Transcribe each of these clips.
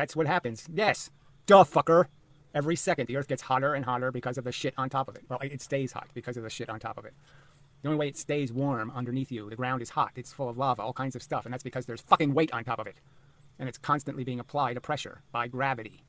That's what happens. Yes. Duh, fucker. Every second, the Earth gets hotter and hotter because of the shit on top of it. Well, it stays hot because of the shit on top of it. The only way it stays warm underneath you, the ground is hot. It's full of lava, all kinds of stuff. And that's because there's fucking weight on top of it. And it's constantly being applied a pressure by gravity.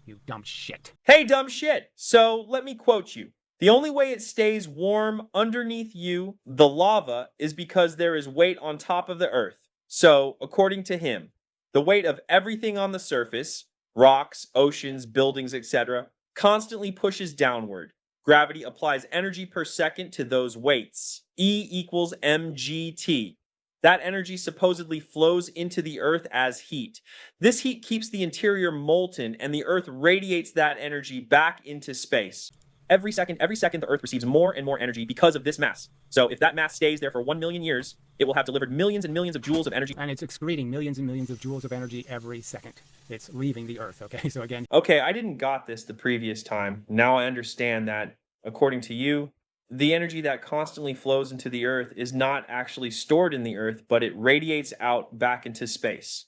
You dumb shit. Hey, dumb shit. So let me quote you. The only way it stays warm underneath you, the lava, is because there is weight on top of the Earth. So, according to him, the weight of everything on the surface, rocks, oceans, buildings, etc., constantly pushes downward. Gravity applies energy per second to those weights. E equals mgt. That energy supposedly flows into the Earth as heat. This heat keeps the interior molten, and the Earth radiates that energy back into space. Every second, the Earth receives more and more energy because of this mass. So if that mass stays there for 1 million years, it will have delivered millions and millions of joules of energy. And it's excreting millions and millions of joules of energy every second. It's leaving the Earth, okay? So again... Okay, I didn't got this the previous time. Now I understand that, according to you, the energy that constantly flows into the Earth is not actually stored in the Earth, but it radiates out back into space.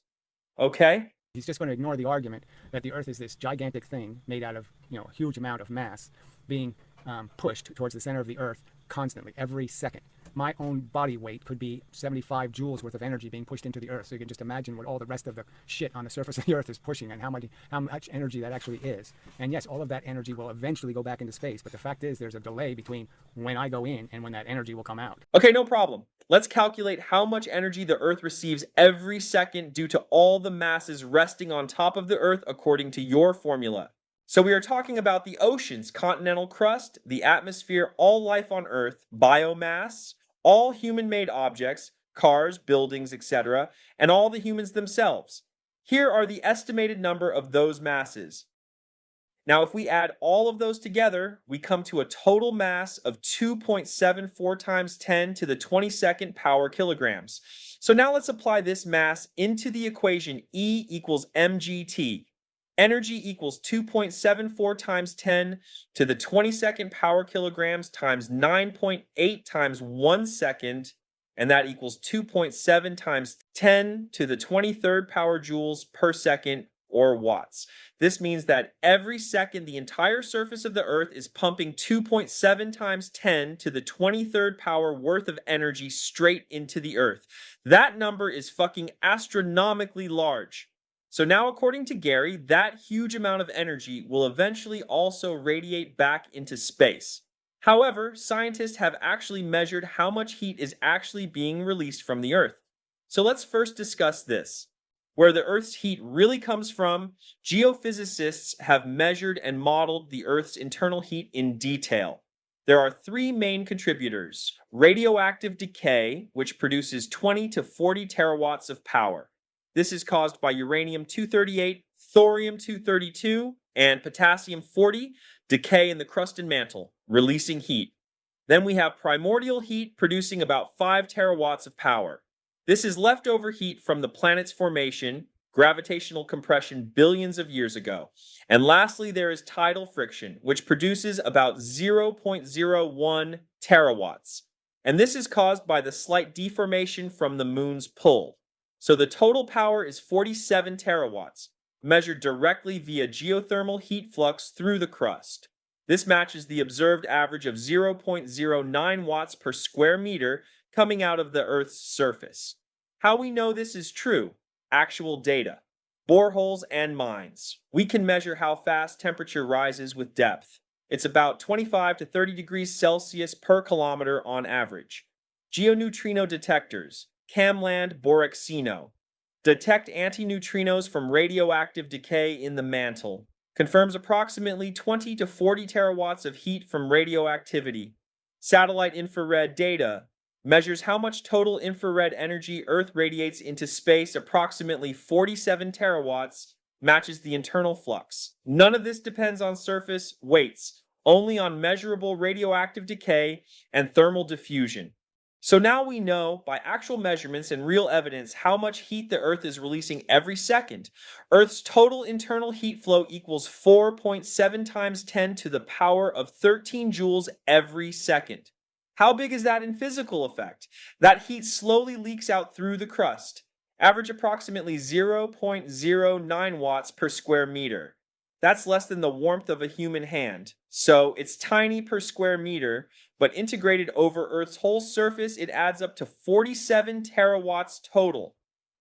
Okay? He's just going to ignore the argument that the Earth is this gigantic thing made out of, a huge amount of mass being pushed towards the center of the Earth constantly, every second. My own body weight could be 75 joules worth of energy being pushed into the Earth. So you can just imagine what all the rest of the shit on the surface of the Earth is pushing and how much energy that actually is. And yes, all of that energy will eventually go back into space. But the fact is there's a delay between when I go in and when that energy will come out. Okay, no problem. Let's calculate how much energy the Earth receives every second due to all the masses resting on top of the Earth according to your formula. So we are talking about the oceans, continental crust, the atmosphere, all life on Earth, biomass, all human-made objects, cars, buildings, etc., and all the humans themselves. Here are the estimated number of those masses. Now, if we add all of those together, we come to a total mass of 2.74 times 10 to the 22nd power kilograms. So now let's apply this mass into the equation E equals mgt. Energy equals 2.74 times 10 to the 22nd power kilograms times 9.8 times 1 second, and that equals 2.7 times 10 to the 23rd power joules per second, or watts. This means that every second the entire surface of the Earth is pumping 2.7 times 10 to the 23rd power worth of energy straight into the Earth. That number is fucking astronomically large. So now, according to Gary, that huge amount of energy will eventually also radiate back into space. However, scientists have actually measured how much heat is actually being released from the Earth. So let's first discuss this. Where the Earth's heat really comes from, geophysicists have measured and modeled the Earth's internal heat in detail. There are three main contributors: radioactive decay, which produces 20 to 40 terawatts of power. This is caused by uranium-238, thorium-232, and potassium-40 decay in the crust and mantle, releasing heat. Then we have primordial heat producing about 5 terawatts of power. This is leftover heat from the planet's formation, gravitational compression billions of years ago. And lastly, there is tidal friction, which produces about 0.01 terawatts. And this is caused by the slight deformation from the moon's pull. So the total power is 47 terawatts, measured directly via geothermal heat flux through the crust. This matches the observed average of 0.09 watts per square meter coming out of the Earth's surface. How we know this is true? Actual data. Boreholes and mines. We can measure how fast temperature rises with depth. It's about 25 to 30 degrees Celsius per kilometer on average. Geoneutrino detectors. Camland Borexino. Detect antineutrinos from radioactive decay in the mantle. Confirms approximately 20 to 40 terawatts of heat from radioactivity. Satellite infrared data. Measures how much total infrared energy Earth radiates into space, approximately 47 terawatts, matches the internal flux. None of this depends on surface weights, only on measurable radioactive decay and thermal diffusion. So now we know, by actual measurements and real evidence, how much heat the Earth is releasing every second. Earth's total internal heat flow equals 4.7 times 10 to the power of 13 joules every second. How big is that in physical effect? That heat slowly leaks out through the crust. average approximately 0.09 watts per square meter. That's less than the warmth of a human hand. So it's tiny per square meter, but integrated over Earth's whole surface, it adds up to 47 terawatts total.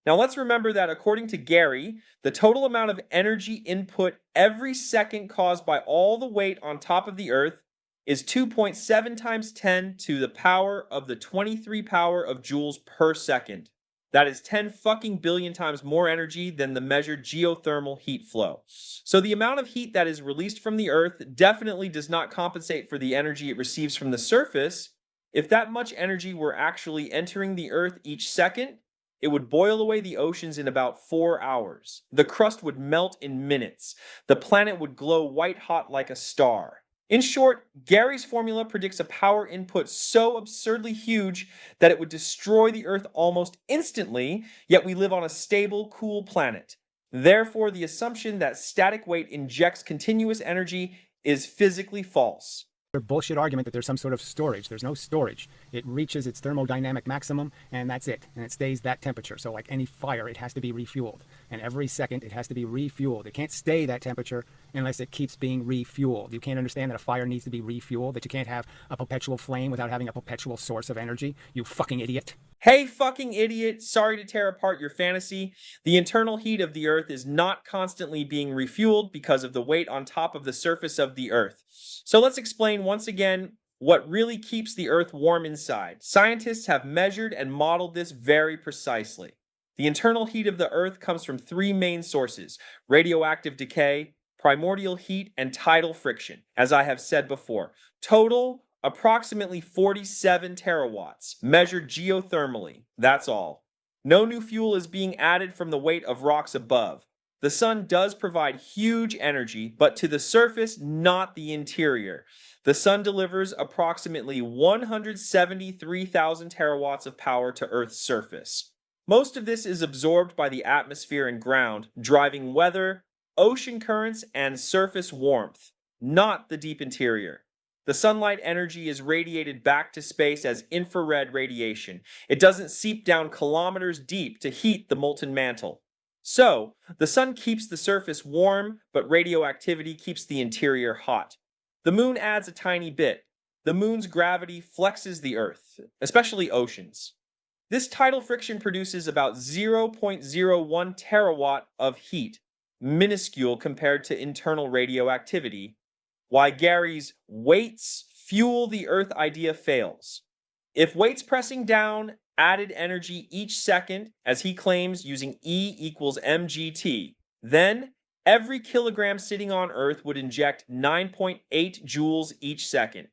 Now let's remember that according to Gary, the total amount of energy input every second caused by all the weight on top of the Earth is 2.7 times 10 to the power of the 23 power of joules per second. That is 10 fucking billion times more energy than the measured geothermal heat flow. So the amount of heat that is released from the Earth definitely does not compensate for the energy it receives from the surface. If that much energy were actually entering the Earth each second, it would boil away the oceans in about 4 hours. The crust would melt in minutes. The planet would glow white hot like a star. In short, Gary's formula predicts a power input so absurdly huge that it would destroy the Earth almost instantly, yet we live on a stable, cool planet. Therefore, the assumption that static weight injects continuous energy is physically false. Bullshit argument that there's some sort of storage. There's no storage. It reaches its thermodynamic maximum, and that's it. And it stays that temperature. So like any fire, it has to be refueled. And every second, it has to be refueled. It can't stay that temperature unless it keeps being refueled. You can't understand that a fire needs to be refueled, that you can't have a perpetual flame without having a perpetual source of energy. You fucking idiot. Hey, fucking idiot, sorry to tear apart your fantasy. The internal heat of the Earth is not constantly being refueled because of the weight on top of the surface of the Earth. So let's explain once again what really keeps the Earth warm inside. Scientists have measured and modeled this very precisely. The internal heat of the Earth comes from 3 main sources: radioactive decay, primordial heat, and tidal friction, as I have said before. Total, approximately 47 terawatts, measured geothermally. That's all. No new fuel is being added from the weight of rocks above. The sun does provide huge energy, but to the surface, not the interior. The sun delivers approximately 173,000 terawatts of power to Earth's surface. Most of this is absorbed by the atmosphere and ground, driving weather, ocean currents, and surface warmth, not the deep interior. The sunlight energy is radiated back to space as infrared radiation. It doesn't seep down kilometers deep to heat the molten mantle. So, the sun keeps the surface warm, but radioactivity keeps the interior hot. The moon adds a tiny bit. The moon's gravity flexes the Earth, especially oceans. This tidal friction produces about 0.01 terawatt of heat, minuscule compared to internal radioactivity. Why Gary's weights fuel the Earth idea fails. If weights pressing down added energy each second, as he claims using E equals mgt, then every kilogram sitting on Earth would inject 9.8 joules each second.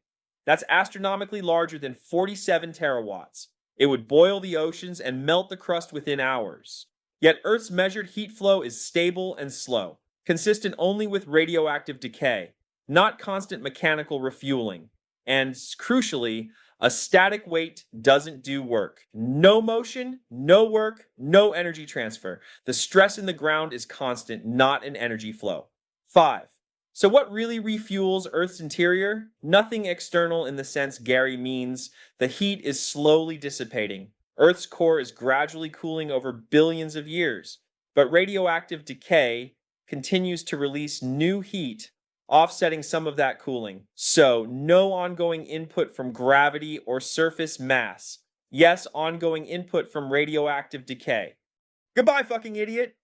That's astronomically larger than 47 terawatts. It would boil the oceans and melt the crust within hours. Yet Earth's measured heat flow is stable and slow, consistent only with radioactive decay, not constant mechanical refueling. And crucially, a static weight doesn't do work. No motion, no work, no energy transfer. The stress in the ground is constant, not an energy flow. 5. So what really refuels Earth's interior? Nothing external in the sense Gary means. The heat is slowly dissipating. Earth's core is gradually cooling over billions of years. But radioactive decay continues to release new heat, offsetting some of that cooling. So, no ongoing input from gravity or surface mass. Yes, ongoing input from radioactive decay. Goodbye, fucking idiot!